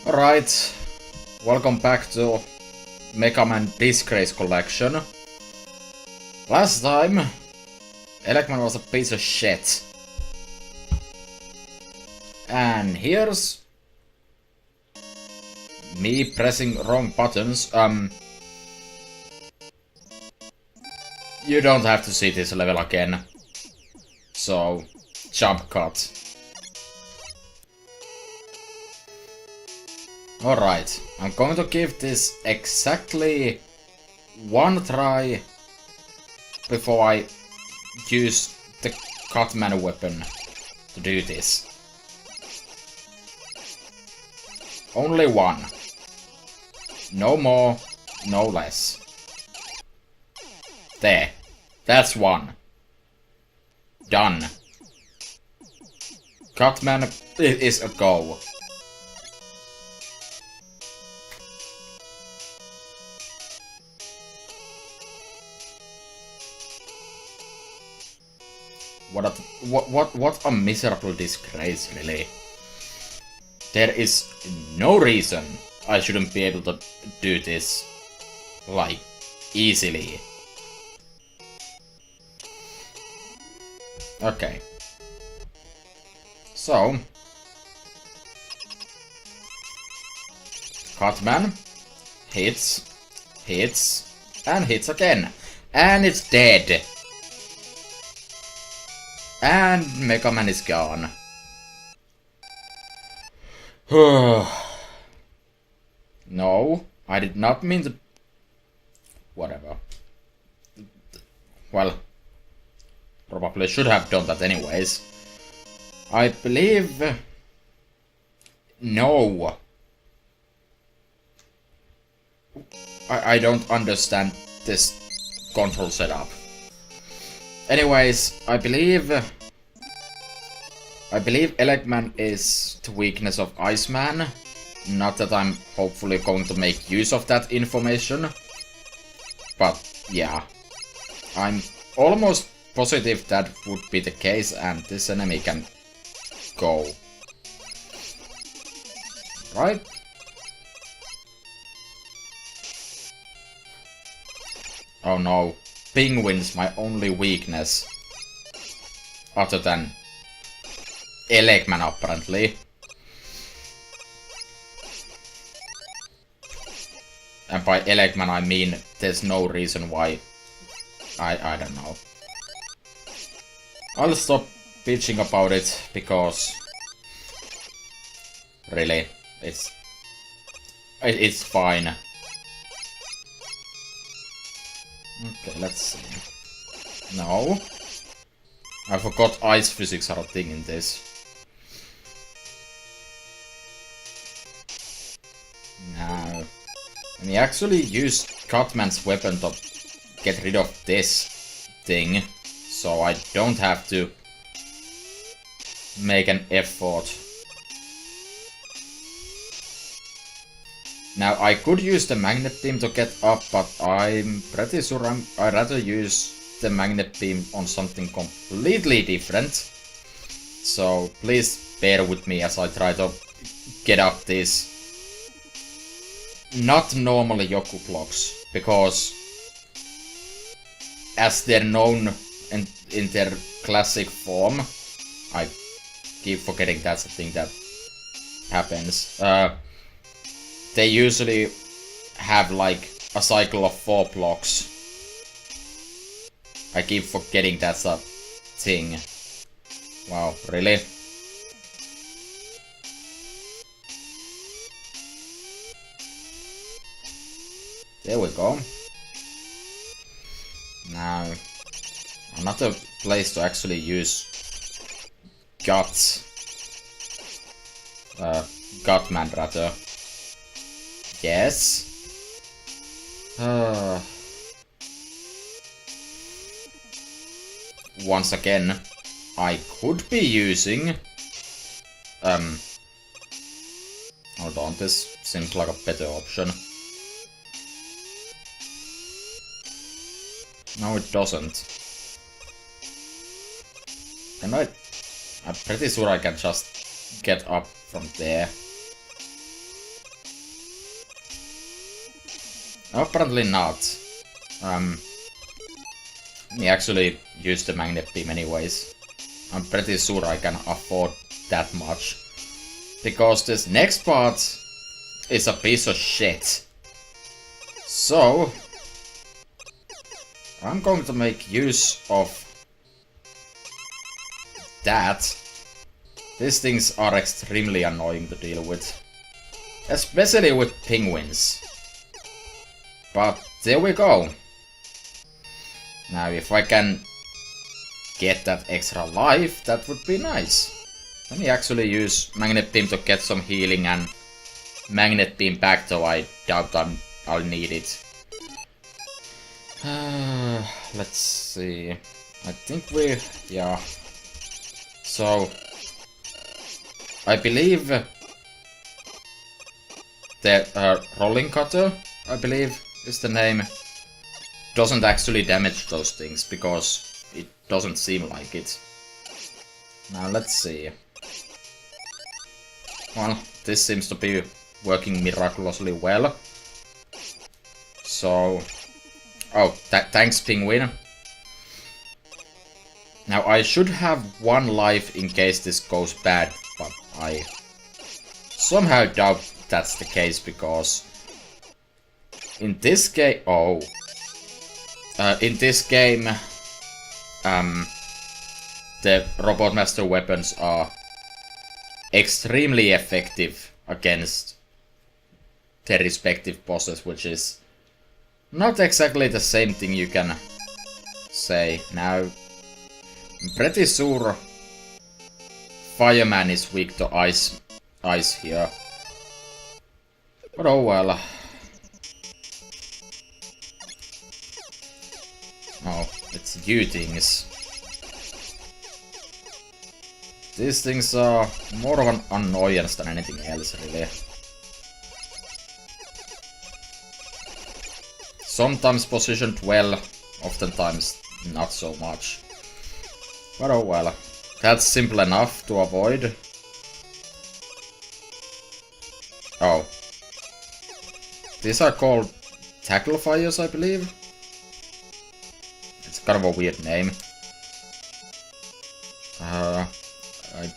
Alright, welcome back to Mega Man Disgrace Collection. Last time, Eggman was a piece of shit. And here's me pressing wrong buttons. You don't have to see this level again. So, jump cut. Alright, I'm going to give this exactly one try before I use the Cutman weapon to do this. Only one. No more, no less. There. That's one. Done. Cutman is a go. What a miserable disgrace, really. There is no reason I shouldn't be able to do this, like, easily. Okay. So, Cutman hits, and hits again. And it's dead. And Mega Man is gone. No, I did not mean to... Whatever. Well, probably should have done that anyways. I believe... No. I don't understand this control setup. Anyways, I believe Eggman is the weakness of Iceman. Not that I'm hopefully going to make use of that information. But, yeah. I'm almost positive that would be the case and this enemy can go. Right? Oh no. Penguin's my only weakness. Other than Eggman, apparently. And by Eggman I mean there's no reason why. I don't know. I'll stop bitching about it because really it's fine. Okay, let's see. No. I forgot ice physics are a thing in this. Now, let me actually use Cutman's weapon to get rid of this thing, so I don't have to make an effort. Now, I could use the magnet beam to get up, but I'm pretty sure I'd rather use the magnet beam on something completely different. So, please bear with me as I try to get up these not normal Yoku blocks, because as they're known in their classic form, I keep forgetting that's a thing that happens. They usually have like a cycle of 4 blocks. I keep forgetting that's a thing. Wow, really? There we go. Now, another place to actually use Guts. Gutman, rather. Yes. Once again, I could be using... Hold on, this seems like a better option. No, it doesn't. Can I... I'm pretty sure I can just get up from there. Apparently not. Me actually use the magnet beam anyways. I'm pretty sure I can afford that much. Because this next part is a piece of shit. So, I'm going to make use of that. These things are extremely annoying to deal with. Especially with penguins. But there we go. Now if I can get that extra life, that would be nice. Let me actually use Magnet Beam to get some healing and Magnet Beam back, though I doubt I'll need it. Let's see. I think yeah. So, I believe the Rolling Cutter, I believe is the name, doesn't actually damage those things, because it doesn't seem like it. Now let's see. Well, this seems to be working miraculously well. So... Oh, thanks, Penguin. Now I should have one life in case this goes bad, but I somehow doubt that's the case, because in this game... Oh. In this game, the Robot Master weapons are extremely effective against their respective bosses, which is not exactly the same thing you can say. Now, I'm pretty sure Fireman is weak to ice here. But oh well. Oh, it's you things. These things are more of an annoyance than anything else, really. Sometimes positioned well, oftentimes not so much. But oh well. That's simple enough to avoid. Oh. These are called Tackle Fires, I believe. It's kind of a weird name. I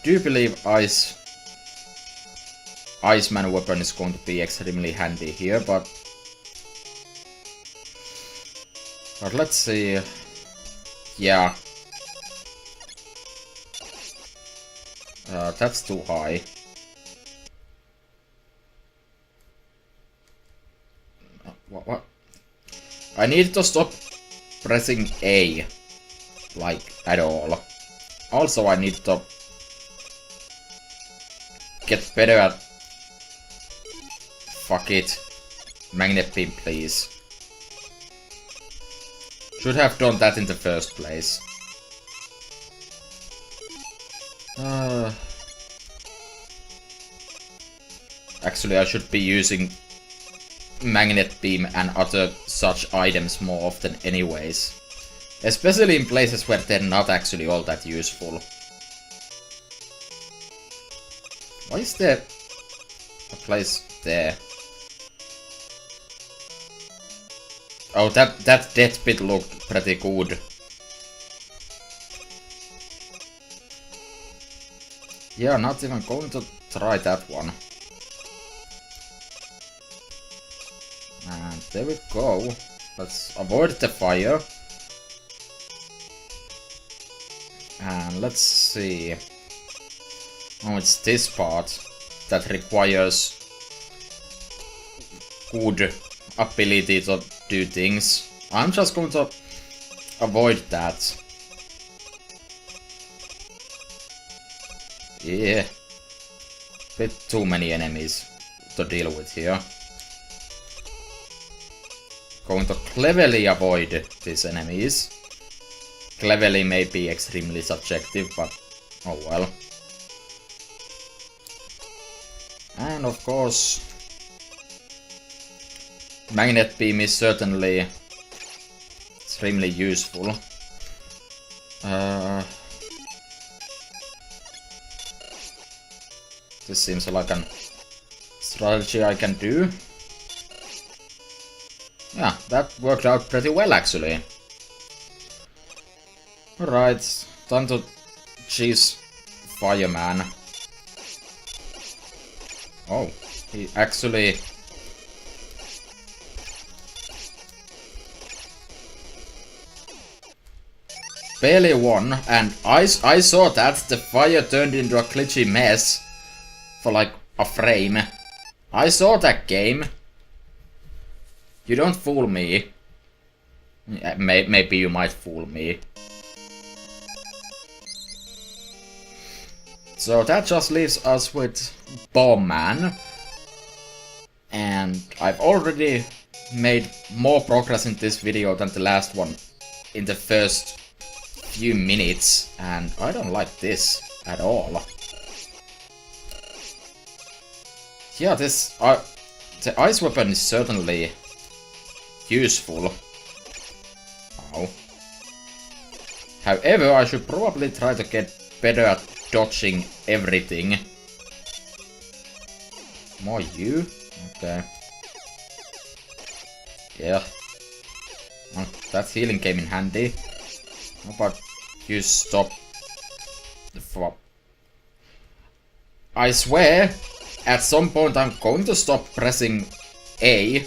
do believe Iceman weapon is going to be extremely handy here, but let's see. Yeah. That's too high. What? I need to stop pressing A. Like, at all. Also, I need to get better at... Fuck it. Magnet Beam, please. Should have done that in the first place. Actually, I should be using Magnet Beam and other such items more often anyways. Especially in places where they're not actually all that useful. Why is there a place there? Oh, that death pit looked pretty good. Yeah, not even going to try that one. And there we go. Let's avoid the fire. And let's see. Oh, it's this part that requires good ability to do things. I'm just going to avoid that. Yeah. Bit too many enemies to deal with here. Going to cleverly avoid these enemies. Cleverly may be extremely subjective, but oh well. And of course, Magnet Beam is certainly extremely useful. This seems like a strategy I can do. Yeah, that worked out pretty well actually. Alright, time to cheese Fireman. Oh, he actually... barely won, and I saw that the fire turned into a glitchy mess for like a frame. I saw that game. You don't fool me. Yeah, maybe you might fool me. So that just leaves us with Bomb Man. And I've already made more progress in this video than the last one in the first few minutes, and I don't like this at all. Yeah, this the ice weapon is certainly useful. Ow. However, I should probably try to get better at dodging everything. More you? Okay. Yeah. Well, that healing came in handy. How about you stop the flop? I swear, at some point I'm going to stop pressing A.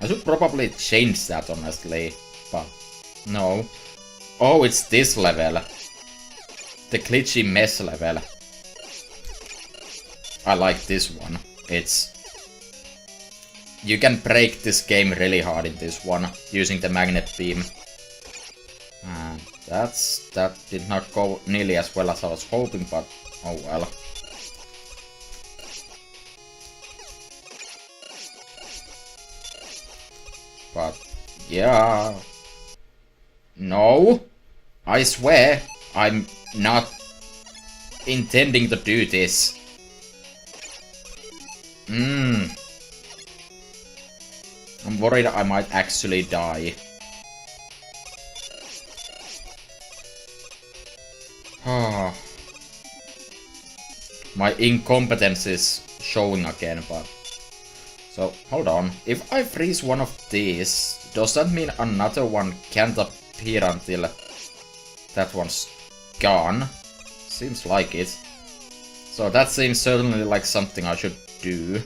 I should probably change that, honestly, but no. Oh, it's this level. The glitchy mess level. I like this one. It's... you can break this game really hard in this one, using the magnet beam. And that did not go nearly as well as I was hoping, but oh well. But yeah. No! I swear I'm not intending to do this. I'm worried I might actually die. My incompetence is showing again, but... so, hold on. If I freeze one of these, does that mean another one can't appear until that one's gone? Seems like it. So that seems certainly like something I should do.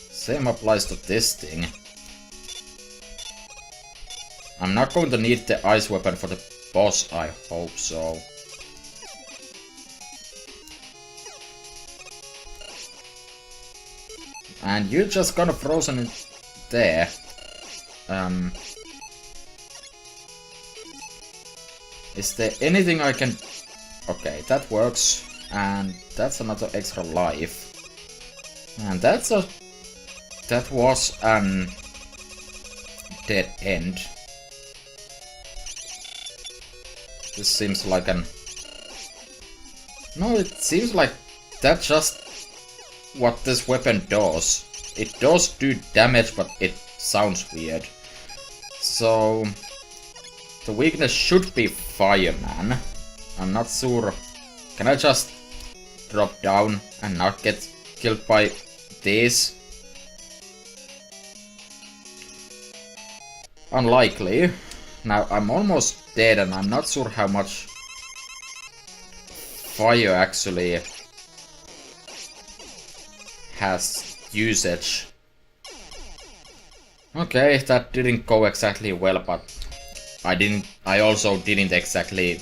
Same applies to this thing. I'm not going to need the ice weapon for the boss, I hope so. And you're just kind of frozen in there. Is there anything I can... okay, that works. And that's another extra life. And that's a... that was an... dead end. This seems like an... no, it seems like that's just what this weapon does. It does do damage, but it sounds weird. So... the weakness should be Fireman. I'm not sure. Can I just drop down and not get killed by this? Unlikely. Now I'm almost dead and I'm not sure how much fire actually has usage. Okay, that didn't go exactly well, but I also didn't exactly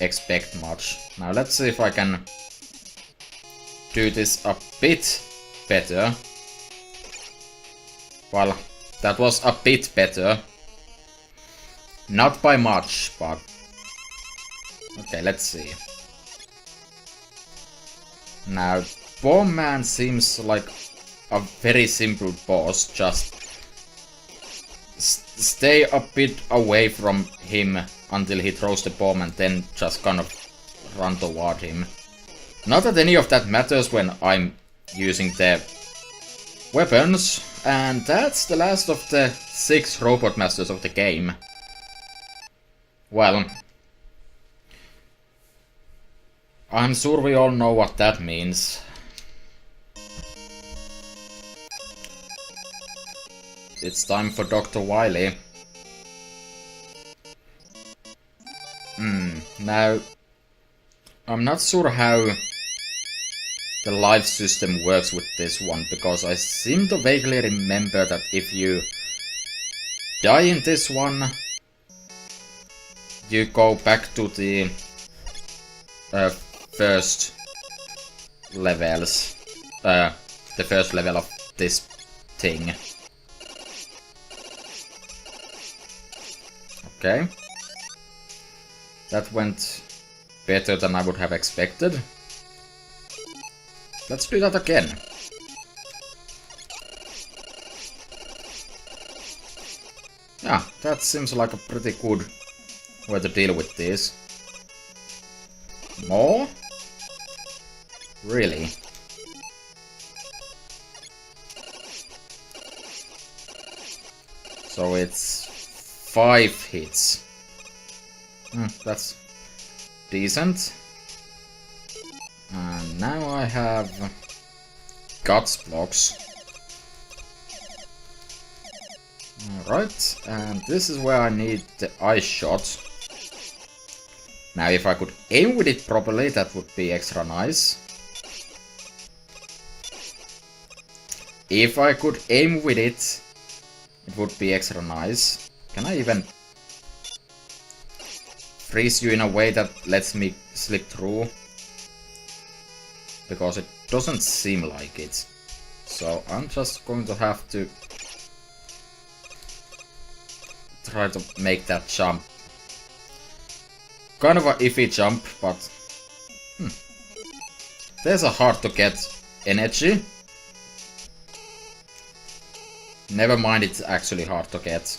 expect much. Now let's see if I can do this a bit better. Well, that was a bit better. Not by much, but... okay, let's see. Now, Bomb Man seems like a very simple boss, just... stay a bit away from him until he throws the bomb and then just kind of run toward him. Not that any of that matters when I'm using the weapons, and that's the last of the 6 robot masters of the game. Well, I'm sure we all know what that means. it's time for Dr. Wily. Now, I'm not sure how the life system works with this one, because I seem to vaguely remember that if you die in this one, you go back to the first levels, the first level of this thing. Okay. That went better than I would have expected. Let's do that again. Yeah, that seems like a pretty good way to deal with this. More? Really? So it's 5 hits. That's decent. And now I have guts blocks. Alright, and this is where I need the ice shot. Now if I could aim with it properly, that would be extra nice. If I could aim with it, it would be extra nice. Can I even freeze you in a way that lets me slip through? Because it doesn't seem like it. So I'm just going to have to try to make that jump. Kind of a iffy jump, but there's a hard to get energy. Never mind, it's actually hard to get.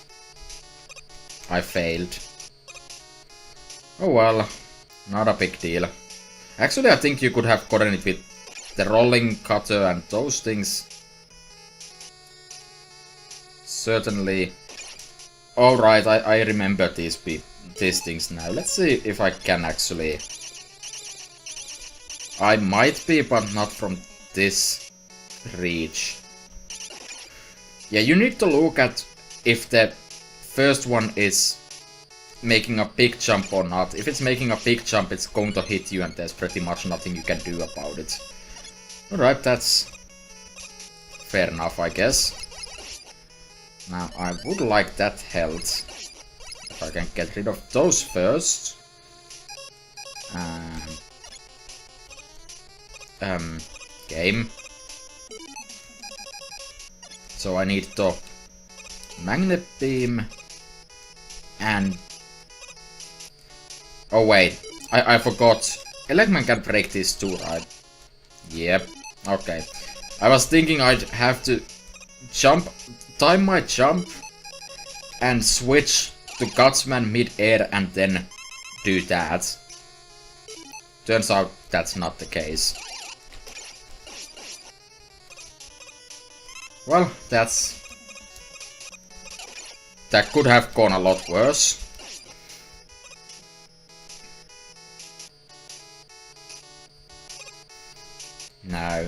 I failed. Oh well, not a big deal. Actually, I think you could have gotten it with the rolling cutter and those things. Certainly. Alright, I remember these things now. Let's see if I can actually... I might be, but not from this reach. Yeah, you need to look at if the first one is making a big jump or not. If it's making a big jump, it's going to hit you and there's pretty much nothing you can do about it. Alright, that's fair enough, I guess. Now, I would like that health. If I can get rid of those first. Game. So I need to magnet beam and... Oh wait, I forgot. Eggman can break these too, right? Yep, okay. I was thinking I'd have to jump, time my jump and switch to Gutsman mid-air and then do that. Turns out that's not the case. Well, that could have gone a lot worse. Now,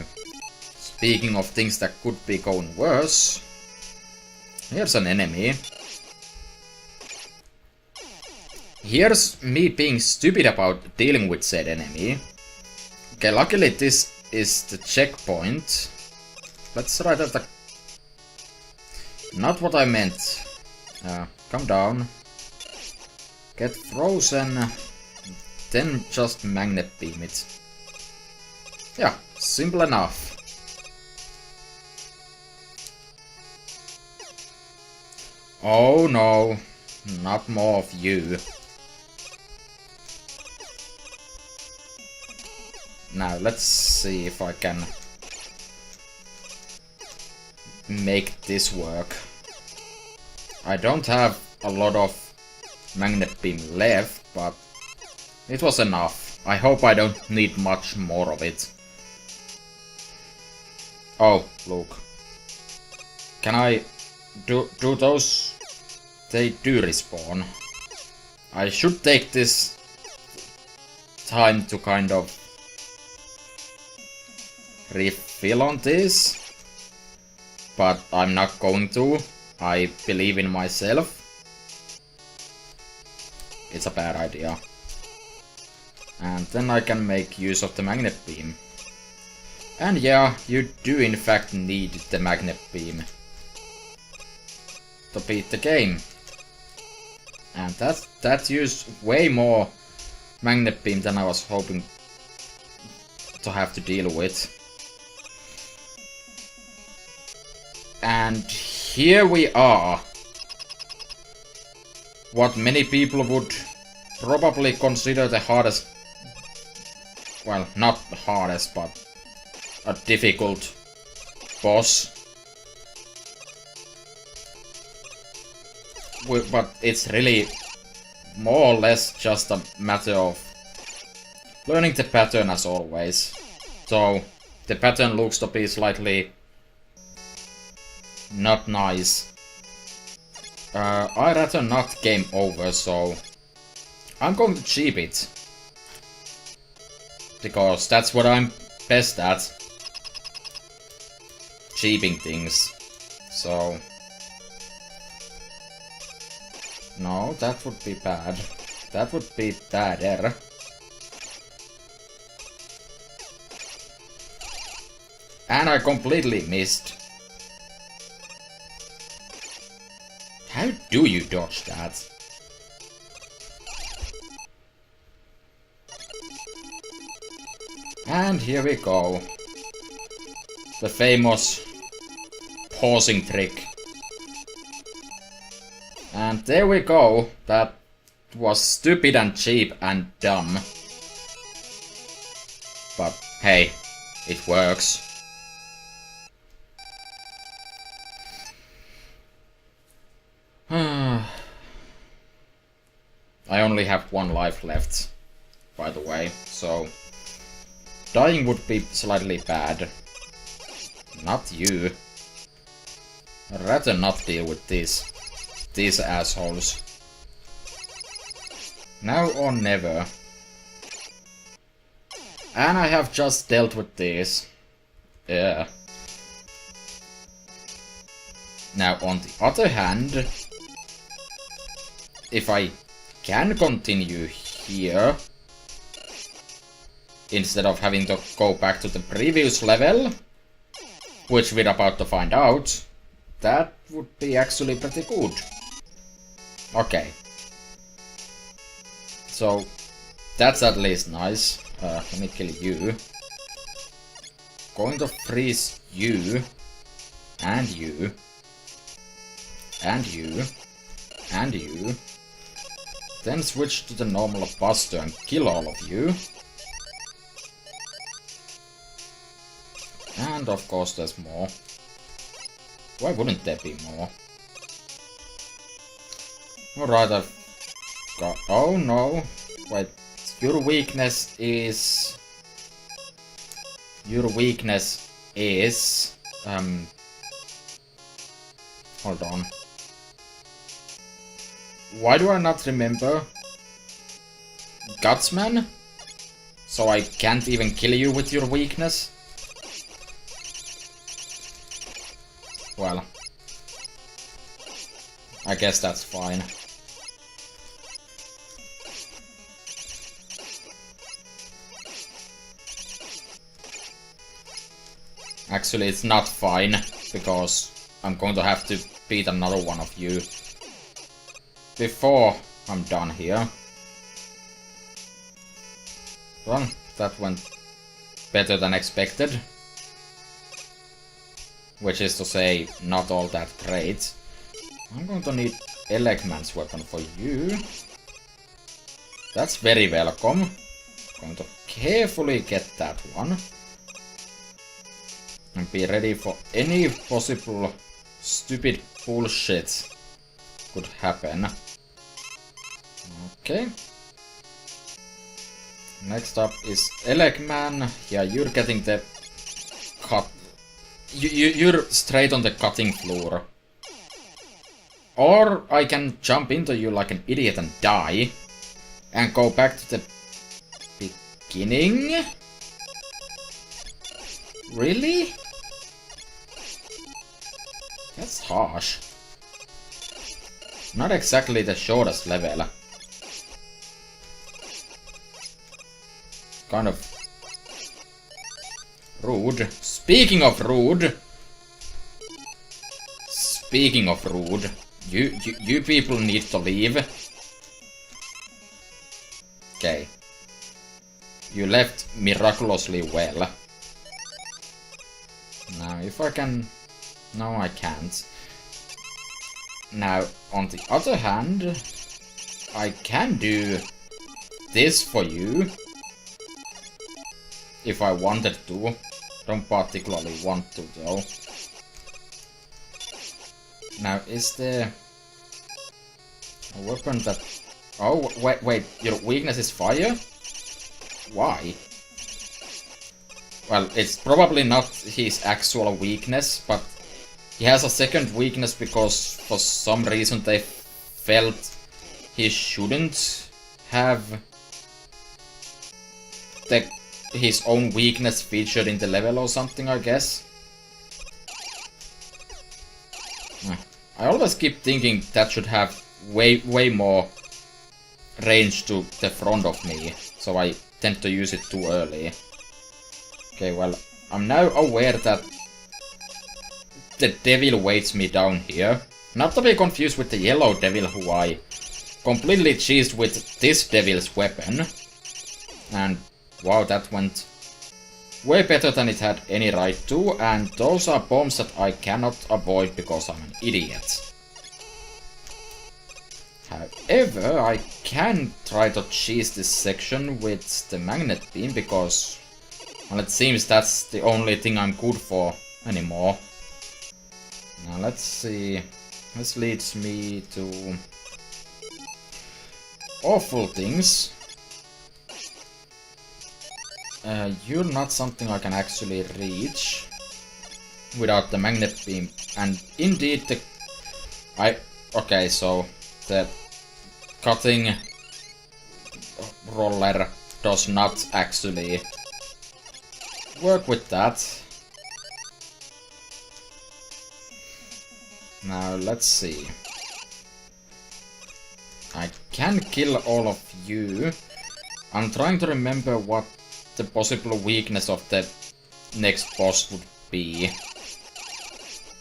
speaking of things that could be going worse, here's an enemy. Here's me being stupid about dealing with said enemy. Okay, luckily this is the checkpoint. Let's try that. Not what I meant. Come down. Get frozen. Then just magnet beam it. Yeah, simple enough. Oh no, not more of you. Now let's see if I can make this work. I don't have a lot of magnet beam left, but it was enough. I hope I don't need much more of it. Oh, look. Can I do those? They do respawn. I should take this time to kind of refill on this, but I'm not going to. I believe in myself. It's a bad idea. And then I can make use of the magnet beam. And yeah, you do in fact need the magnet beam to beat the game. And that used way more magnet beam than I was hoping to have to deal with. And here we are. What many people would probably consider the hardest, well, not hardest, but a difficult boss. But it's really more or less just a matter of learning the pattern as always. So the pattern looks to be slightly not nice. I'd rather not game over, so I'm going to cheap it. Because that's what I'm best at. Cheaping things. So... no, that would be bad. That would be badder. And I completely missed. How do you dodge that? And here we go. The famous pausing trick. And there we go. That was stupid and cheap and dumb. But hey, it works. I only have one life left, by the way, so dying would be slightly bad. Not you. I'd rather not deal with these assholes. Now or never. And I have just dealt with this. Yeah. Now on the other hand, if I can continue here, instead of having to go back to the previous level, which we're about to find out, that would be actually pretty good. Okay. So, that's at least nice. Let me kill you. Going to freeze you. And you. And you. And you. Then switch to the normal buster and kill all of you. And of course there's more. Why wouldn't there be more? Alright, I've got... oh no! Wait, your weakness is... your weakness is... hold on. Why do I not remember? Gutsman? So I can't even kill you with your weakness? Well, I guess that's fine. Actually, it's not fine, because I'm going to have to beat another one of you before I'm done here. Well, that went better than expected. Which is to say, not all that great. I'm going to need Eggman's weapon for you. That's very welcome. Going to carefully get that one. And be ready for any possible stupid bullshit could happen. Okay. Next up is Eggman. Yeah, you're getting the cut. You're straight on the cutting floor. Or I can jump into you like an idiot and die. And go back to the beginning? Really? That's harsh. Not exactly the shortest level. Kind of rude. Speaking of rude, you people need to leave. Okay. You left miraculously well. Now, if I can... No, I can't. Now, on the other hand, I can do this for you. If I wanted to. Don't particularly want to, though. Now, is there a weapon that... Oh, wait, your weakness is fire? Why? Well, it's probably not his actual weakness, but he has a second weakness because for some reason they felt he shouldn't have his own weakness featured in the level or something, I guess. I always keep thinking that should have way more range to the front of me, so I tend to use it too early. Okay, well, I'm now aware that the devil waits me down here. Not to be confused with the yellow devil who I completely cheesed with this devil's weapon. And wow, that went way better than it had any right to, and those are bombs that I cannot avoid because I'm an idiot. However, I can try to cheese this section with the magnet beam because, well, it seems that's the only thing I'm good for anymore. Now let's see. This leads me to awful things. You're not something I can actually reach without the magnet beam, and indeed okay, so the cutting roller does not actually work with that. Now let's see. I can kill all of you. I'm trying to remember what the possible weakness of the next boss would be.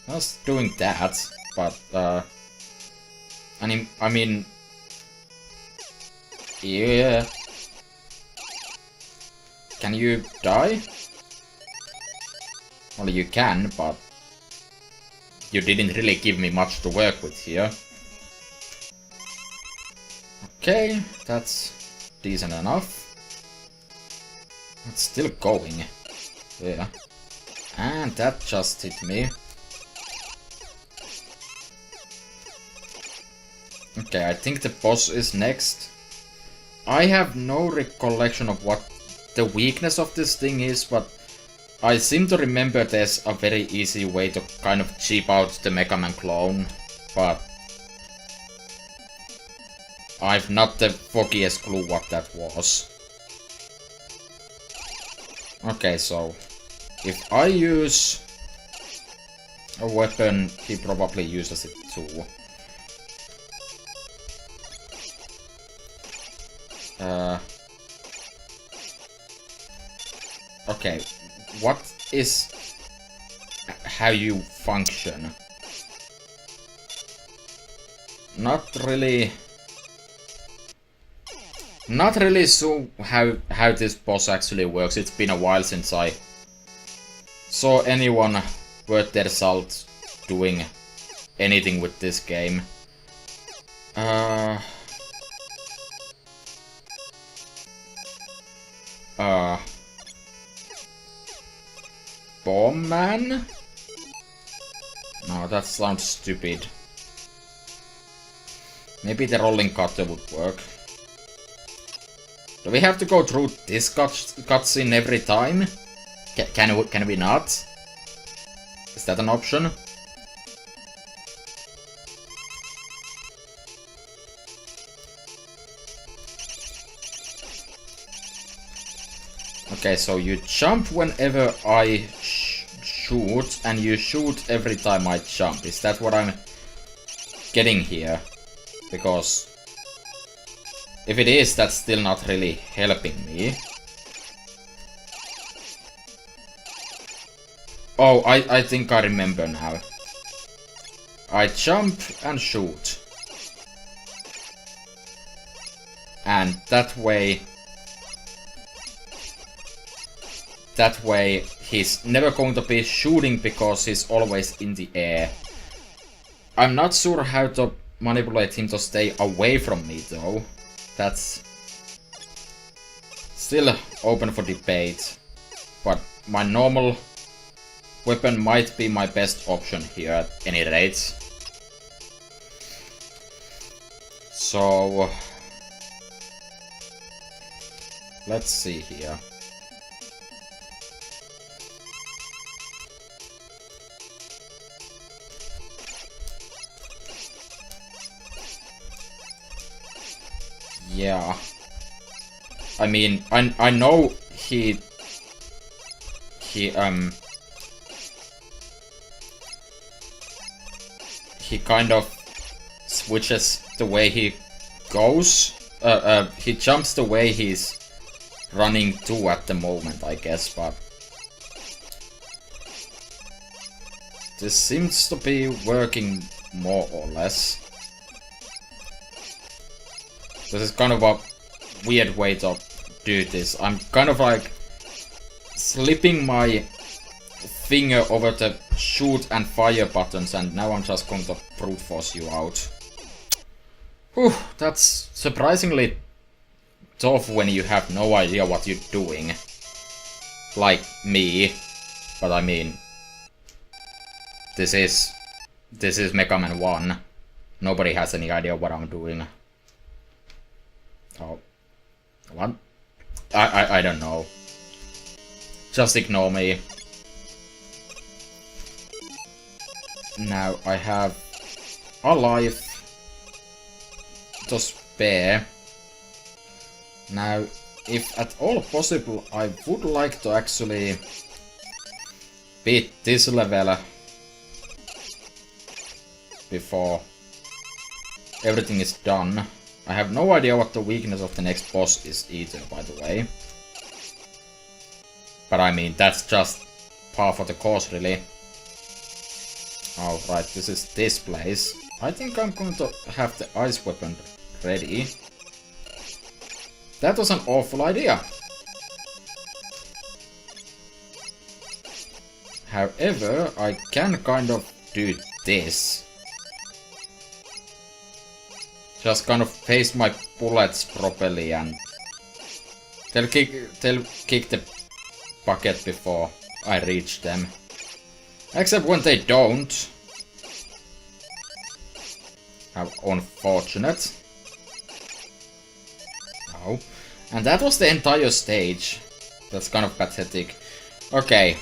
I was doing that, but I mean, yeah. Can you die? Well, you can, but you didn't really give me much to work with here. Okay, that's decent enough. It's still going. Yeah. And that just hit me. Okay, I think the boss is next. I have no recollection of what the weakness of this thing is, but I seem to remember there's a very easy way to kind of cheap out the Mega Man clone, but I've not the foggiest clue what that was. Okay, so if I use a weapon, he probably uses it too. Okay, what is how you function? Not really sure how this boss actually works. It's been a while since I saw anyone worth their salt doing anything with this game. Bomb Man? No, that sounds stupid. Maybe the rolling cutter would work. Do we have to go through this cutscene every time? Can we not? Is that an option? Okay, so you jump whenever I shoot, and you shoot every time I jump. Is that what I'm getting here? Because if it is, that's still not really helping me. Oh, I think I remember now. I jump and shoot. And that way he's never going to be shooting because he's always in the air. I'm not sure how to manipulate him to stay away from me though. That's still open for debate. But my normal weapon might be my best option here at any rate. So let's see here. Yeah. I mean, I know he kind of switches the way he goes. He jumps the way he's running to at the moment, I guess, but this seems to be working more or less. This is kind of a weird way to do this. I'm kind of like slipping my finger over the shoot and fire buttons, and now I'm just going to brute force you out. Whew, that's surprisingly tough when you have no idea what you're doing. Like me. But I mean, this is Mega Man 1. Nobody has any idea what I'm doing. Oh. What? I don't know. Just ignore me. Now I have a life to spare. Now, if at all possible, I would like to actually beat this level before everything is done. I have no idea what the weakness of the next boss is either, by the way. But I mean, that's just par for the course, really. Alright, this is this place. I think I'm going to have the ice weapon ready. That was an awful idea. However, I can kind of do this. Just kind of face my bullets properly and they'll kick the bucket before I reach them. Except when they don't. How unfortunate. Oh. And that was the entire stage. That's kind of pathetic. Okay.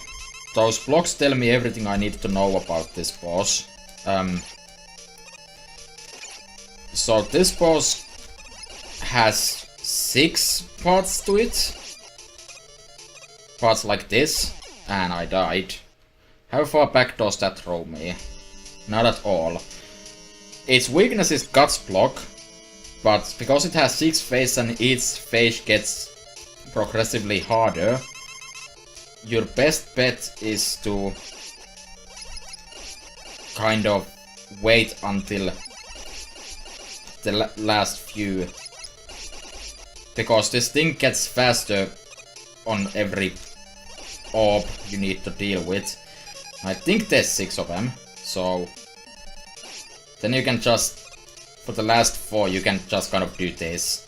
Those blocks tell me everything I need to know about this boss. So this boss has 6 parts to it. Parts like this. And I died. How far back does that throw me? Not at all. Its weakness is Guts block. But because it has 6 phases and each phase gets progressively harder, your best bet is to kind of wait until the last few. Because this thing gets faster on every orb you need to deal with. I think there's 6 of them, so then you can just, for the last 4, you can just kind of do this.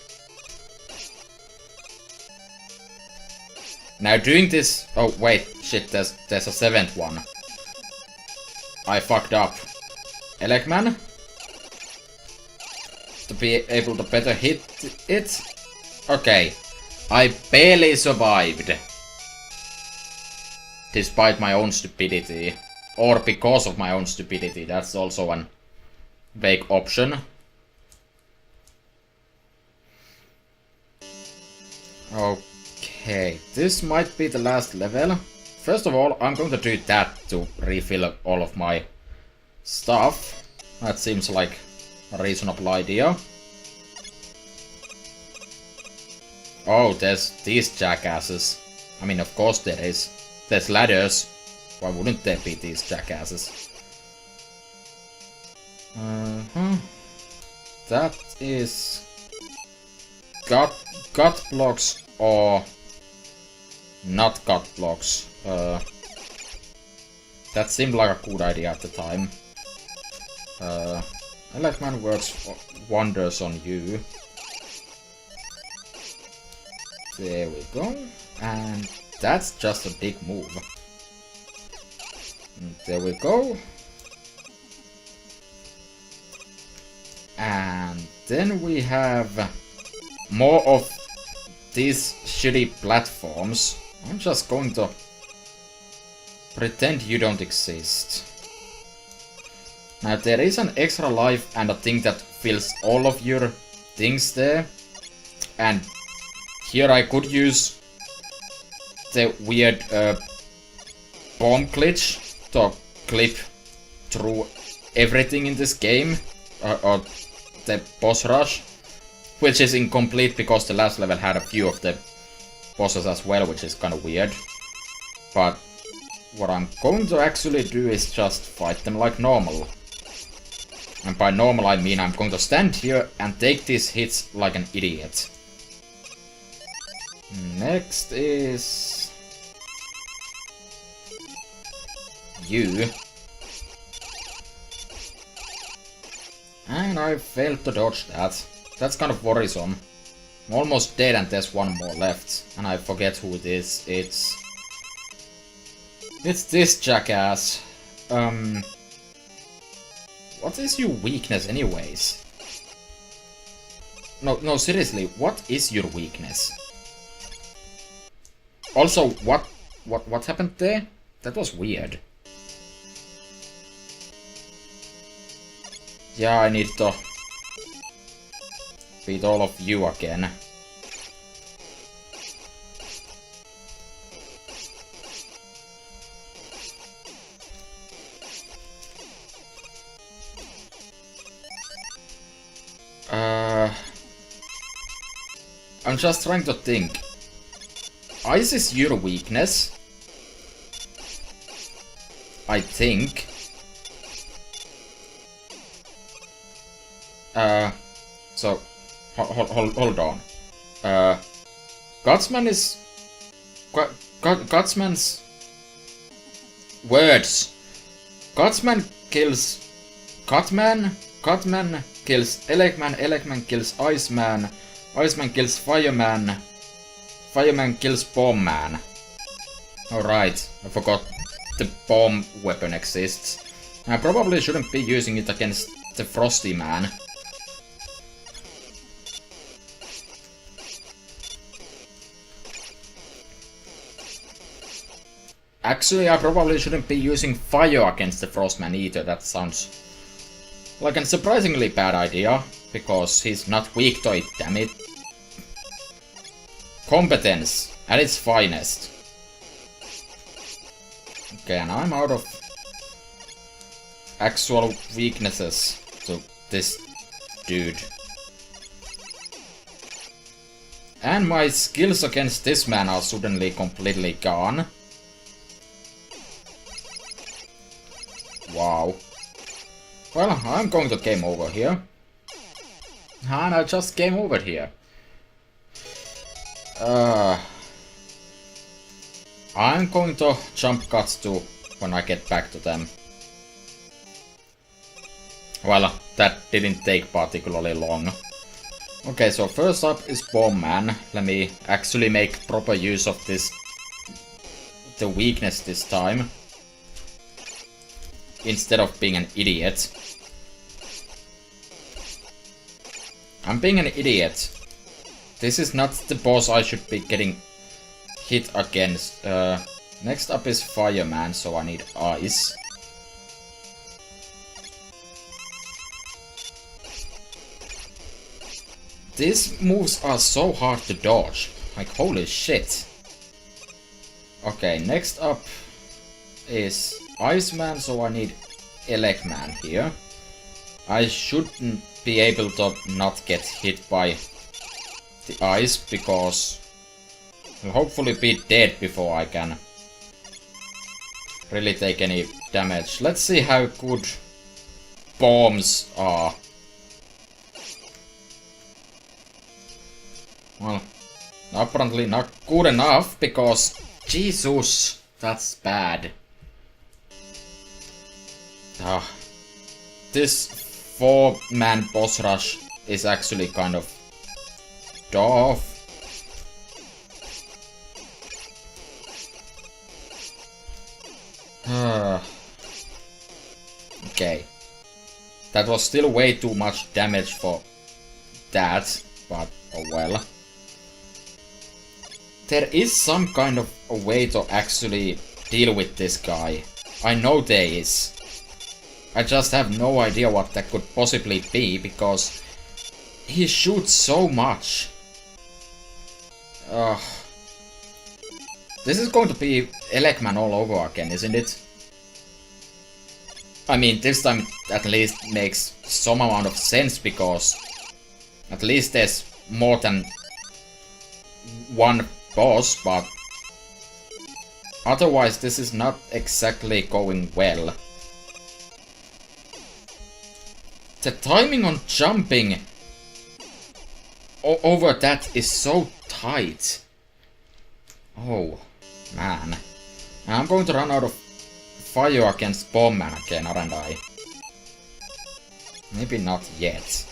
Now doing this, oh wait, shit, there's a 7th one. I fucked up. Elecman? To be able to better hit it? Okay, I barely survived. Despite my own stupidity. Or because of my own stupidity, that's also an vague option. Okay, this might be the last level. First of all, I'm going to do that to refill all of my stuff. That seems like a reasonable idea. Oh, there's these jackasses. I mean, of course there is. There's ladders. Why wouldn't there be these jackasses? That is... gut blocks or... not gut blocks. That seemed like a good idea at the time. Electman works wonders on you. There we go. And that's just a big move. And there we go. And then we have more of these shitty platforms. I'm just going to pretend you don't exist. Now there is an extra life and a thing that fills all of your things there. And here I could use the weird bomb glitch to clip through everything in this game. Or the boss rush. Which is incomplete because the last level had a few of the bosses as well, which is kind of weird. But what I'm going to actually do is just fight them like normal. And by normal I mean I'm going to stand here and take these hits like an idiot. Next is... you. And I failed to dodge that. That's kind of worrisome. I'm almost dead and there's one more left. And I forget who it is. It's this jackass. What is your weakness anyways? No, seriously, what is your weakness? Also, what happened there? That was weird. Yeah, I need to beat all of you again. I'm just trying to think. Ice is your weakness. I think. So, hold on. Gutsman is... Gutsman's... words. Gutsman kills... Cutman. Cutman kills Elecman. Elecman kills Iceman. Iceman kills Fireman. Fireman kills Bombman. Alright, I forgot the bomb weapon exists. I probably shouldn't be using it against the Frosty Man. Actually, I probably shouldn't be using fire against the Frostman either. That sounds like a surprisingly bad idea, because he's not weak to it, damn it. Competence at its finest. Okay, and I'm out of actual weaknesses to this dude. And my skills against this man are suddenly completely gone. Wow. Well, I'm going to game over here. And I just game over here. I'm going to jump cuts to when I get back to them. Well, that didn't take particularly long. Okay, so first up is Bombman. Let me actually make proper use of this, the weakness this time, instead of being an idiot. I'm being an idiot. This is not the boss I should be getting hit against. Next up is Fireman, so I need ice. These moves are so hard to dodge. Like, holy shit. Okay, next up is Iceman, so I need Elecman here. I shouldn't be able to not get hit by the ice, because I'll hopefully be dead before I can really take any damage. Let's see how good bombs are. Well, apparently not good enough, because Jesus, that's bad. This 4-man boss rush is actually kind of tough. Okay. That was still way too much damage for that, but oh well. There is some kind of a way to actually deal with this guy. I know there is. I just have no idea what that could possibly be, because he shoots so much. This is going to be Elecman all over again, isn't it? I mean, this time it at least makes some amount of sense, because at least there's more than one boss, but otherwise this is not exactly going well. The timing on jumping over that is so tight. Oh, man. I'm going to run out of fire against Bombman again, aren't I? Maybe not yet.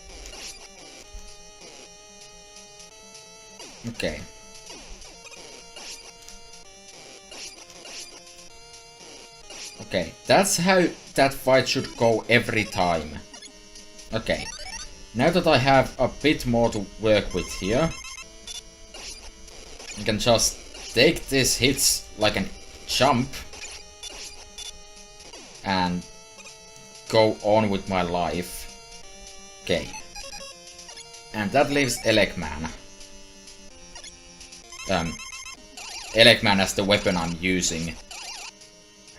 Okay. Okay, that's how that fight should go every time. Okay, now that I have a bit more to work with here, I can just take these hits like a jump and go on with my life. Okay. And that leaves Elecman. Elecman as the weapon I'm using,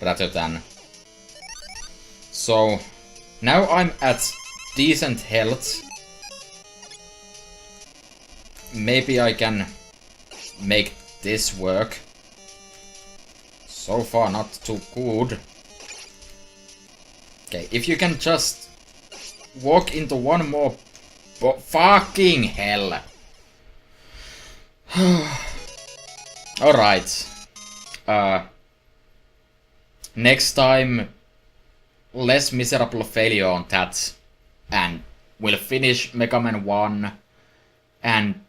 rather than... So, now I'm at decent health. Maybe I can make this work. So far not too good. Okay, if you can just walk into one more fucking hell. Alright. Next time, less miserable failure on that. And we'll finish Mega Man 1 and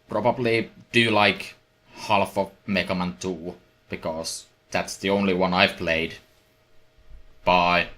probably do like half of Mega Man 2, because that's the only one I've played. Bye.